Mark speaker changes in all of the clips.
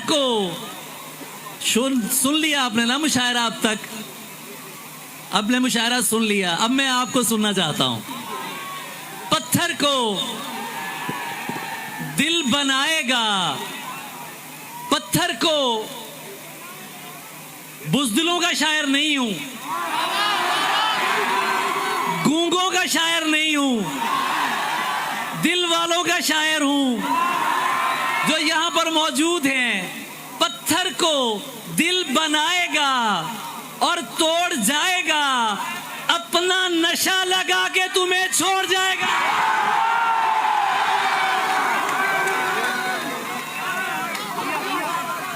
Speaker 1: को सुन लिया आपने ना मुशायरा, अब तक आपने मुशायरा सुन लिया, अब मैं आपको सुनना चाहता हूं। पत्थर को दिल बनाएगा, पत्थर को, बुज़दिलों का शायर नहीं हूं, गूंगों का शायर नहीं हूं, दिल वालों का शायर हूं जो यहां पर मौजूद हैं। पत्थर को दिल बनाएगा और तोड़ जाएगा, अपना नशा लगा के तुम्हें छोड़ जाएगा।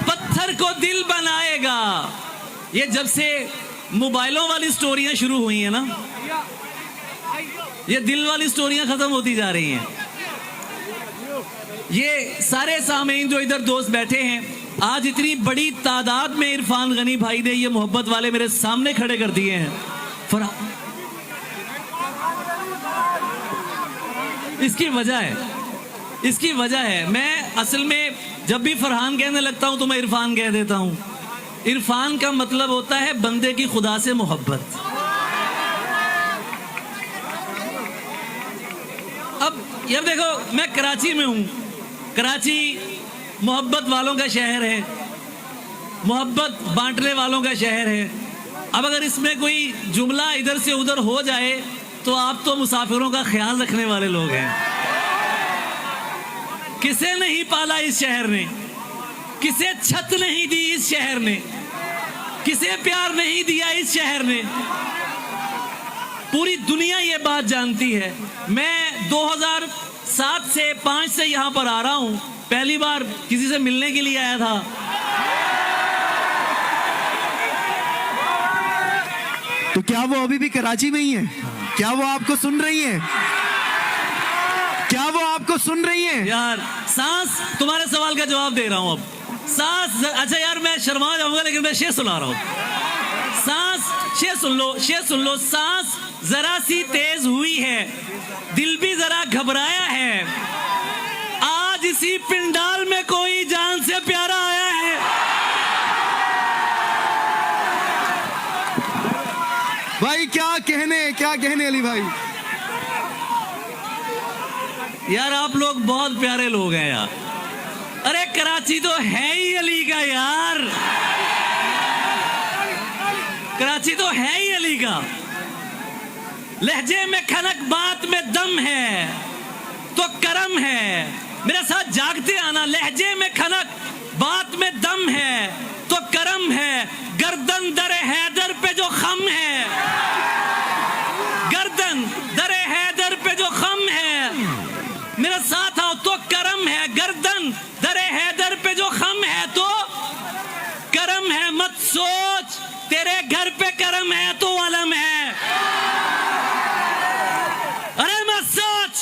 Speaker 1: पत्थर को दिल बनाएगा। ये जब से मोबाइलों वाली स्टोरियां शुरू हुई हैं ना, ये दिल वाली स्टोरियां खत्म होती जा रही हैं। ये सारे सामीन जो इधर दोस्त बैठे हैं, आज इतनी बड़ी तादाद में इरफान गनी भाई ने ये मोहब्बत वाले मेरे सामने खड़े कर दिए हैं। इसकी वजह है, मैं असल में जब भी फरहान कहने लगता हूं तो मैं इरफान कह देता हूं। इरफान का मतलब होता है बंदे की खुदा से मोहब्बत। अब ये देखो, मैं कराची में हूं। कराची मोहब्बत वालों का शहर है, मोहब्बत बांटने वालों का शहर है। अब अगर इसमें कोई जुमला इधर से उधर हो जाए तो आप तो मुसाफिरों का ख्याल रखने वाले लोग हैं। किसे नहीं पाला इस शहर ने, किसे छत नहीं दी इस शहर ने, किसे प्यार नहीं दिया इस शहर ने। पूरी दुनिया ये बात जानती है। मैं 2007 से 5 से यहां पर आ रहा हूं। पहली बार किसी से मिलने के लिए आया था।
Speaker 2: तो क्या वो अभी भी कराची में ही है? क्या वो आपको सुन रही है? क्या वो आपको सुन रही है?
Speaker 1: यार सांस, तुम्हारे सवाल का जवाब दे रहा हूं अब। सांस, अच्छा यार मैं शर्मा जाऊंगा लेकिन मैं शेर सुना रहा हूं। सांस, शेर सुन लो, शेर सुन लो। सांस जरा सी तेज हुई है, दिल भी जरा घबराया है, आज इसी पिंडाल में कोई जान से प्यारा आया है।
Speaker 2: भाई क्या कहने अली भाई।
Speaker 1: यार आप लोग बहुत प्यारे लोग हैं यार। अरे कराची तो है ही अली का यार, कराची तो है ही अली का। लहजे में खनक, बात में दम है तो करम है। मेरे साथ जागते आना। लहजे में खनक, बात में दम है तो करम है। गर्दन दरे हैदर पे जो खम है, गर्दन दरे हैदर पे जो खम है, मेरे साथ आओ तो करम है। गर्दन दरे हैदर पे जो खम है तो करम है। मत सोच तेरे घर पे करम है तो अलम है। अरे मत सोच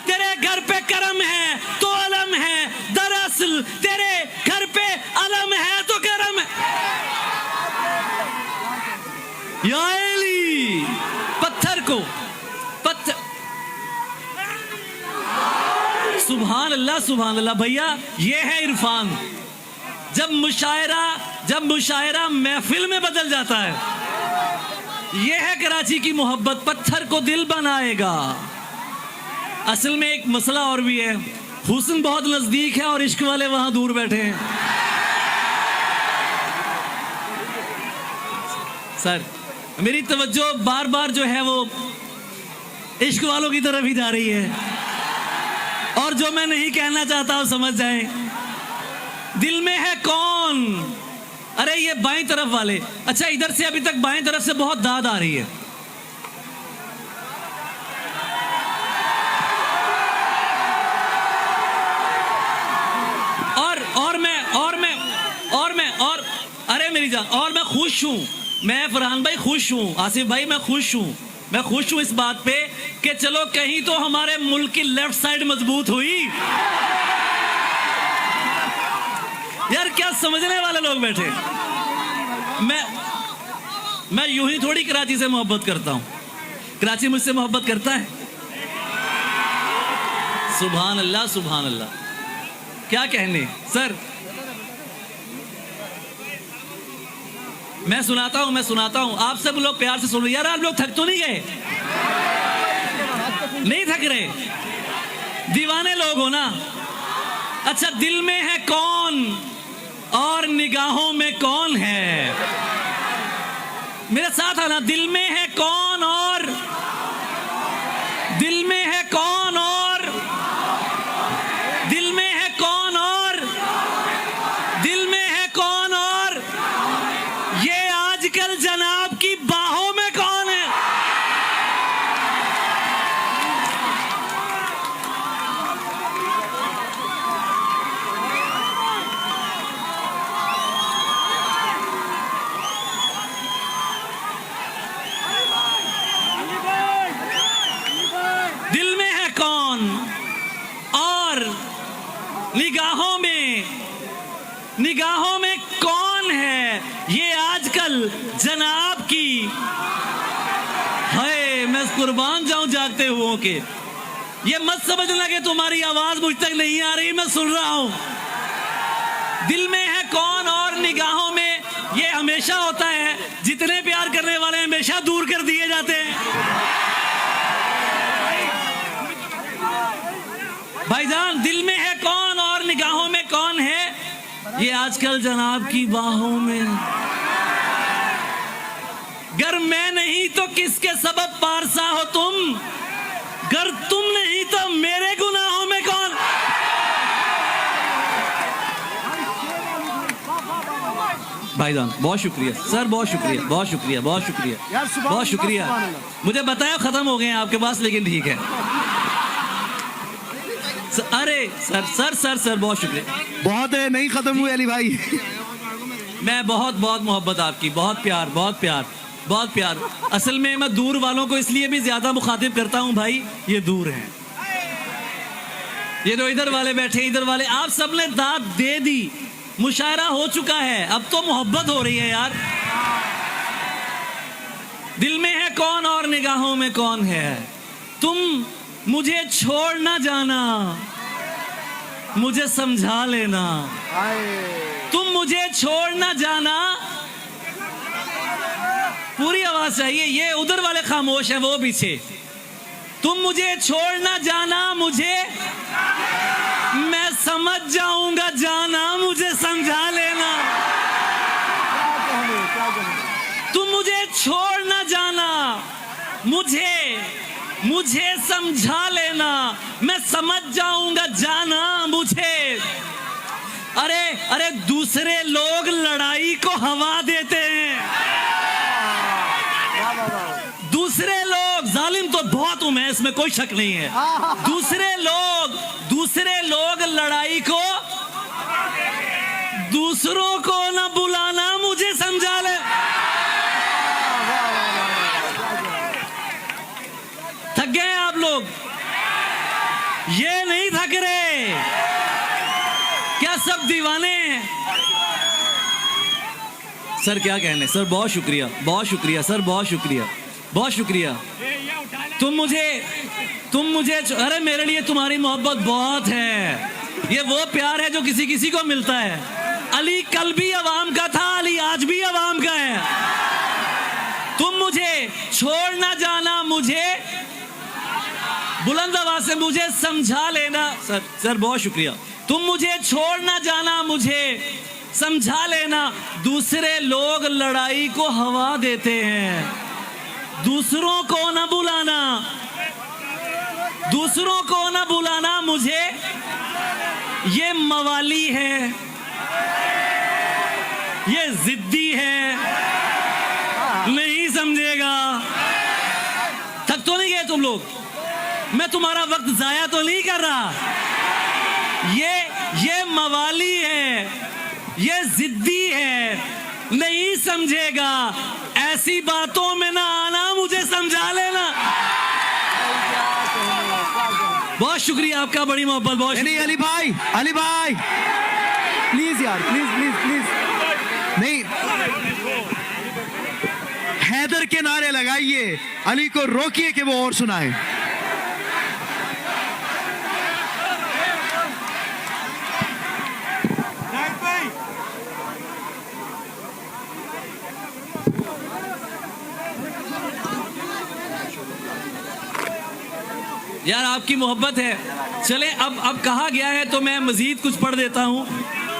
Speaker 1: तेरे घर पे करम है तो अलम है, दरअसल तेरे घर पे अलम है तो करम है। या अली, पत्थर को सुभान अल्लाह, सुभान अल्लाह। भैया ये है इरफान। जब मुशायरा महफिल में बदल जाता है, ये है कराची की मोहब्बत। पत्थर को दिल बनाएगा। असल में एक मसला और भी है, हुस्न बहुत नजदीक है और इश्क वाले वहां दूर बैठे हैं। सर मेरी तवज्जो बार बार जो है वो इश्क वालों की तरफ ही जा रही है, और जो मैं नहीं कहना चाहता वो समझ जाएं। दिल में है कौन? अरे ये बाईं तरफ वाले। अच्छा इधर से अभी तक बाईं तरफ से बहुत दाद आ रही है। और अरे मेरी जान, और मैं खुश हूं। मैं फरहान भाई खुश हूं, आसिफ भाई मैं खुश हूं। मैं खुश हूं इस बात पे कि चलो कहीं तो हमारे मुल्क की लेफ्ट साइड मजबूत हुई। यार क्या समझने वाले लोग बैठे। मैं यूं ही थोड़ी कराची से मोहब्बत करता हूं, कराची मुझसे मोहब्बत करता है। सुभान अल्लाह, सुभान अल्लाह। क्या कहने सर, मैं सुनाता हूं, आप सब लोग प्यार से सुनो यार। आप लोग थक तो नहीं गए? नहीं थक रहे? दीवाने लोग हो ना? अच्छा, दिल में है कौन और निगाहों में कौन है? मेरे साथ आना। दिल में है कौन और, दिल में है कौन और, दिल में है कौन और, दिल में है कौन और, ये आजकल जनाब की बाहों में कौन है? दिल में है कौन और निगाहों में कौन है, ये आजकल जनाब की। हाय, मैं कुर्बान जाऊं जागते हुओं के। ये मत समझना कि तुम्हारी आवाज मुझ तक नहीं आ रही, मैं सुन रहा हूं। दिल में है कौन और निगाहों में, ये हमेशा होता है। जितने प्यार करने वाले हमेशा दूर कर दिए जाते हैं। भाईजान, दिल में है कौन और निगाहों में कौन है, ये आजकल जनाब की बाहों में। गर मैं नहीं तो किसके सबब पारसा हो तुम, गर तुम नहीं तो मेरे गुनाहों में कौन। भाईजान बहुत शुक्रिया सर, बहुत शुक्रिया, बहुत शुक्रिया, बहुत शुक्रिया, बहुत शुक्रिया। मुझे बताया खत्म हो गए हैं आपके पास, लेकिन ठीक है। अरे सर सर सर सर बहुत शुक्रिया।
Speaker 2: बहुत है, नहीं खत्म हुए अली भाई।
Speaker 1: मैं बहुत बहुत मोहब्बत आपकी, बहुत प्यार, बहुत प्यार, बहुत प्यार। असल में मैं दूर वालों को इसलिए भी ज्यादा मुखातिब करता हूं भाई, ये दूर हैं। ये जो इधर वाले बैठे, इधर वाले, आप सबने दाद दे दी, मुशायरा हो चुका है, अब तो मोहब्बत हो रही है यार। दिल में है कौन और निगाहों में कौन है, तुम मुझे छोड़ ना जाना, मुझे समझा लेना। तुम मुझे छोड़ ना जाना, पूरी आवाज चाहिए। ये उधर वाले खामोश है, वो पीछे। तुम मुझे छोड़ ना जाना, मुझे, मैं समझ जाऊंगा जाना, मुझे समझा लेना। तुम मुझे छोड़ ना जाना, मुझे समझा लेना, मैं समझ जाऊंगा जाना, मुझे। अरे अरे, दूसरे लोग लड़ाई को हवा देते हैं। दूसरे लोग, जालिम तो बहुत हूं मैं, इसमें कोई शक नहीं है। दूसरे लोग लड़ाई को, दूसरों को ना बुलाना, मुझे समझा ले। थक गए आप लोग? ये नहीं थक रहे क्या? सब दीवाने हैं? सर क्या कहने सर, बहुत शुक्रिया, बहुत शुक्रिया सर, बहुत शुक्रिया, बहुत शुक्रिया। तुम मुझे अरे मेरे लिए तुम्हारी मोहब्बत बहुत है। ये वो प्यार है जो किसी किसी को मिलता है। अली कल भी अवाम का था, अली आज भी अवाम का है। तुम मुझे छोड़ ना जाना, मुझे, बुलंद आवाज से, मुझे समझा लेना। सर बहुत शुक्रिया। तुम मुझे छोड़ ना जाना, मुझे समझा लेना। दूसरे लोग लड़ाई को हवा देते हैं, दूसरों को ना बुलाना, दूसरों को ना बुलाना, मुझे। ये मवाली है, ये जिद्दी है, नहीं समझेगा। थक तो नहीं गए तुम लोग? मैं तुम्हारा वक्त जाया तो नहीं कर रहा। ये मवाली है, ये जिद्दी है, नहीं समझेगा। ऐसी बातों में ना आना, मुझे समझा लेना। बहुत शुक्रिया आपका, बड़ी मोहब्बत, बहुत
Speaker 2: नहीं अली भाई, अली भाई प्लीज यार, प्लीज प्लीज प्लीज। नहीं, हैदर के नारे लगाइए, अली को रोकिए कि वो और सुनाए।
Speaker 1: यार आपकी मोहब्बत है। चले अब कहा गया है तो मैं मजीद कुछ पढ़ देता हूं।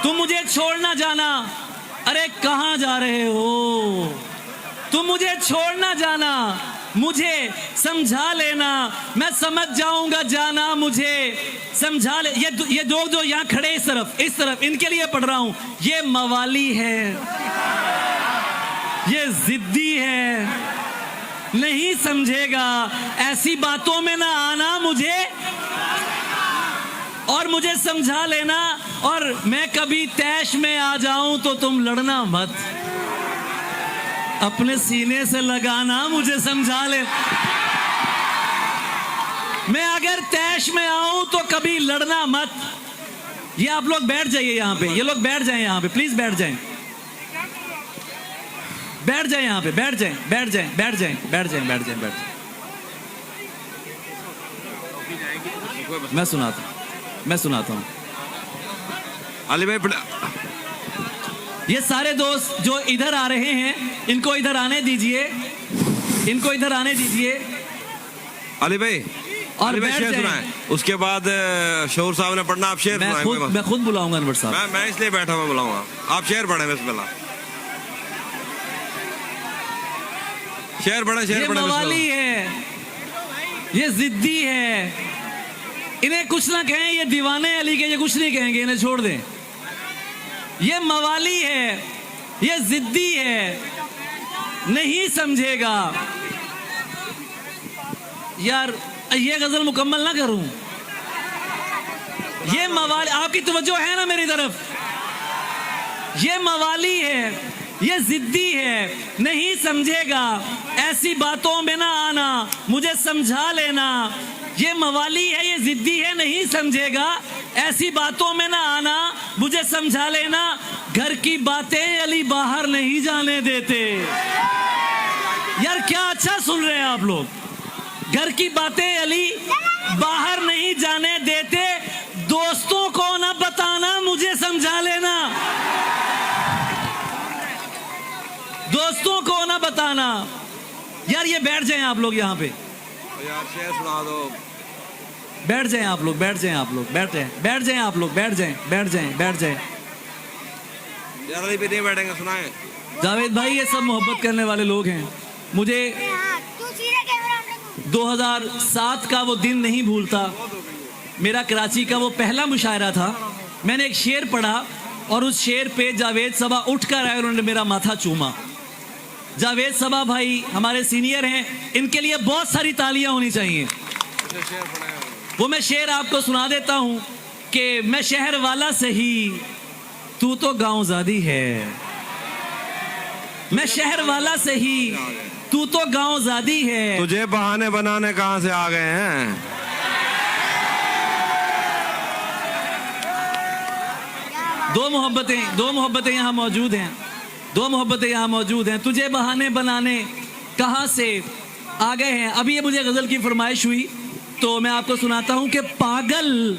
Speaker 1: तुम मुझे छोड़ ना जाना, अरे कहां जा रहे हो? तुम मुझे छोड़ ना जाना, मुझे समझा लेना, मैं समझ जाऊंगा जाना मुझे समझा ले। ये लोग जो यहाँ खड़े इस तरफ इनके लिए पढ़ रहा हूं। ये मवाली है, ये जिद्दी है, नहीं समझेगा, ऐसी बातों में ना आना मुझे, और मुझे समझा लेना, और मैं कभी तैश में आ जाऊं तो तुम लड़ना मत, अपने सीने से लगाना मुझे समझा ले। मैं अगर तैश में आऊं तो कभी लड़ना मत। ये आप लोग बैठ जाइए यहाँ पे, ये लोग बैठ जाएं यहाँ पे, प्लीज बैठ जाएं, बैठ जाएं यहाँ पे, बैठ जाएं, बैठ जाएं, बैठ जाएं, बैठ जाएं, बैठ जाएं, बैठ जाएं। मैं सुनाता हूँ।
Speaker 3: अली भाई,
Speaker 1: ये सारे दोस्त जो इधर आ रहे हैं, इनको इधर आने दीजिए, इनको इधर आने दीजिए।
Speaker 3: अली भाई,
Speaker 1: और
Speaker 3: अली भाई शेर सुनाएं। उसके बाद शोर साहब ने पढ़ना, आप शेर सुनाएं।
Speaker 1: मैं खुद बुलाऊंगा अनवर साहब।
Speaker 3: मैं इसलिए बैठा, मैं बुलाऊंगा, आप शेर पढ़ें बिस्मिल्लाह। शेर पढ़े,
Speaker 1: ये मवाली है, ये जिद्दी है, इन्हें कुछ ना कहें, ये दीवाने अली के, ये कुछ नहीं कहेंगे, इन्हें छोड़ दें। ये मवाली है, ये जिद्दी है, नहीं समझेगा। यार ये गजल मुकम्मल ना करूं? ये मवाली, आपकी तवज्जो है ना मेरी तरफ? ये मवाली है, ये जिद्दी है, नहीं समझेगा, ऐसी बातों में ना आना, मुझे समझा लेना। ये मवाली है, ये जिद्दी है, नहीं समझेगा, ऐसी बातों में ना आना, मुझे समझा लेना। घर की बातें अली बाहर नहीं जाने देते। यार क्या अच्छा सुन रहे हैं आप लोग? घर की बातें अली बाहर नहीं जाने देते, दोस्तों को ना बताना, मुझे समझा लेना, दोस्तों को ना बताना। यार ये बैठ जाएं आप लोग यहाँ पे,
Speaker 3: यार शेर सुना दो।
Speaker 1: बैठ जाएं आप लोग, बैठ जाएं आप लोग, बैठ जाएं, बैठ जाएं आप लोग, बैठ जाएं, बैठ जाएं, बैठ जाएं।
Speaker 3: यार अली भी नहीं बैठेंगे, सुनाएं।
Speaker 1: जावेद भाई, ये सब मोहब्बत करने वाले लोग हैं। मुझे 2007 का वो दिन नहीं भूलता। मेरा कराची का वो पहला मुशायरा था। मैंने एक शेर पढ़ा और उस शेर पे जावेद सबा उठ कर आए, उन्होंने मेरा माथा चूमा। जावेद सबा भाई हमारे सीनियर हैं, इनके लिए बहुत सारी तालियां होनी चाहिए। वो मैं शेर आपको सुना देता हूं कि मैं शहर वाला सही, तू तो गांव ज़ादी है। मैं शहर वाला सही, तू तो गांव ज़ादी है।
Speaker 3: तुझे बहाने बनाने कहां से आ गए हैं?
Speaker 1: दो मोहब्बतें यहाँ मौजूद हैं, दो मोहब्बतें यहाँ मौजूद हैं। तुझे बहाने बनाने कहां से आ गए हैं। अभी ये मुझे गजल की फरमाइश हुई तो मैं आपको सुनाता हूं कि पागल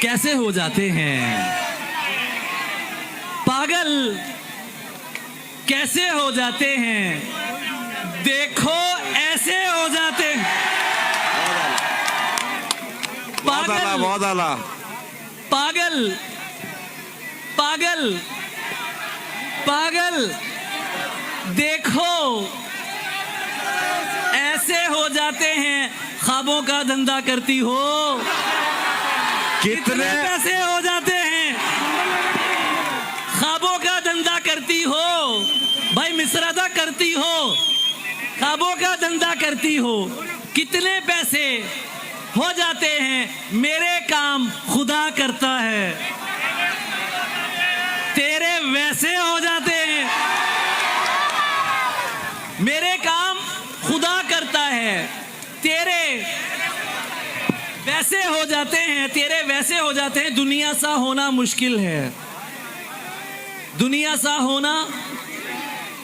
Speaker 1: कैसे हो जाते हैं, पागल कैसे हो जाते हैं, देखो ऐसे हो जाते हैं। पागल,
Speaker 3: बहुत आला।
Speaker 1: पागल पागल पागल देखो ऐसे हो जाते हैं। ख्वाबों का धंधा करती हो, कितने पैसे हो जाते हैं। ख्वाबों का धंधा करती हो, भाई मिसरादा करती हो, ख्वाबों का धंधा करती हो, कितने पैसे हो जाते हैं। मेरे काम खुदा करता है, तेरे वैसे हो जाते हैं। मेरे काम खुदा करता है, तेरे वैसे हो जाते हैं, तेरे वैसे हो जाते हैं। दुनिया सा होना मुश्किल है, दुनिया सा होना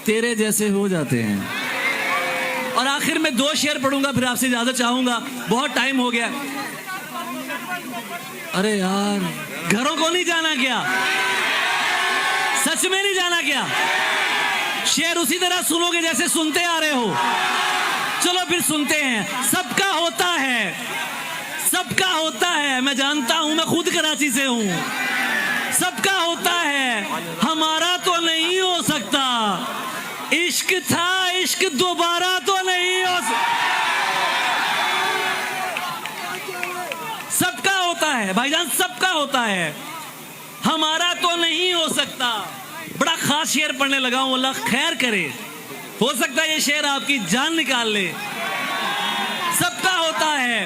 Speaker 1: तेरे जैसे हो जाते हैं। और आखिर में दो शेर पढ़ूंगा, फिर आपसे इजाजत चाहूंगा, बहुत टाइम हो गया। अरे यार घरों को नहीं जाना क्या? सच में नहीं जाना क्या? शेर उसी तरह सुनोगे जैसे सुनते आ रहे हो। चलो फिर सुनते हैं। सबका होता है, सबका होता है, मैं जानता हूं, मैं खुद कराची से हूं। सबका होता है, हमारा तो नहीं हो सकता। इश्क था, इश्क दोबारा तो नहीं हो सबका होता है भाईजान, सबका होता है, हमारा तो नहीं हो सकता। बड़ा खास शेर पढ़ने लगा हूं, अल्लाह खैर करे, हो सकता है ये शेर आपकी जान निकाल ले। सबका होता है,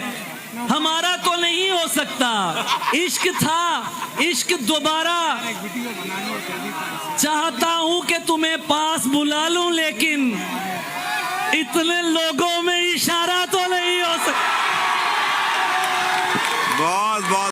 Speaker 1: हमारा तो नहीं हो सकता। इश्क था, इश्क दोबारा, चाहता हूं कि तुम्हें पास बुला लूं, लेकिन इतने लोगों में इशारा तो नहीं हो सकता।
Speaker 3: बहुत बहुत